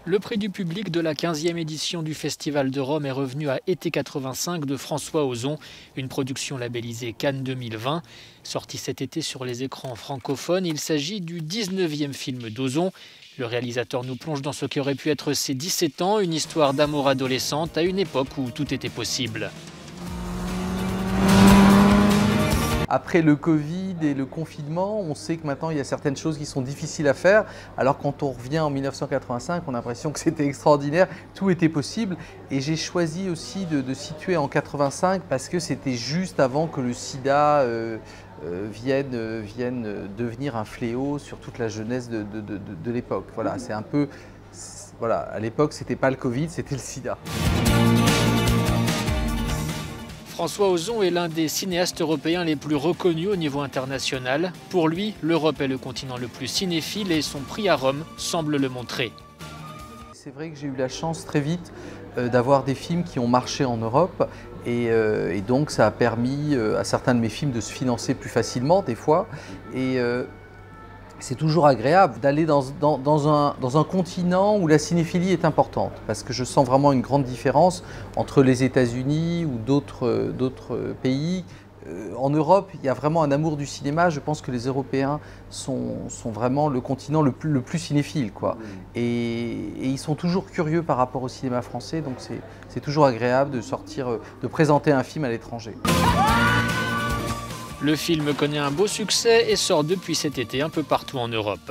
Le prix du public de la 15e édition du Festival de Rome est revenu à Été 85 de François Ozon, une production labellisée Cannes 2020. Sorti cet été sur les écrans francophones, il s'agit du 19e film d'Ozon. Le réalisateur nous plonge dans ce qui aurait pu être ses 17 ans, une histoire d'amour adolescente à une époque où tout était possible. Après le Covid et le confinement, on sait que maintenant il y a certaines choses qui sont difficiles à faire. Alors quand on revient en 1985, on a l'impression que c'était extraordinaire, tout était possible. Et j'ai choisi aussi de situer en 85 parce que c'était juste avant que le sida vienne devenir un fléau sur toute la jeunesse de l'époque. Voilà, c'est un peu, voilà, à l'époque c'était pas le Covid, c'était le sida. François Ozon est l'un des cinéastes européens les plus reconnus au niveau international. Pour lui, l'Europe est le continent le plus cinéphile et son prix à Rome semble le montrer. C'est vrai que j'ai eu la chance très vite d'avoir des films qui ont marché en Europe et donc ça a permis à certains de mes films de se financer plus facilement des fois. Et c'est toujours agréable d'aller dans un continent où la cinéphilie est importante parce que je sens vraiment une grande différence entre les États-Unis ou d'autres pays. En Europe, il y a vraiment un amour du cinéma. Je pense que les Européens sont vraiment le continent le plus cinéphile, quoi. Et ils sont toujours curieux par rapport au cinéma français, donc c'est toujours agréable de sortir, de présenter un film à l'étranger. Le film connaît un beau succès et sort depuis cet été un peu partout en Europe.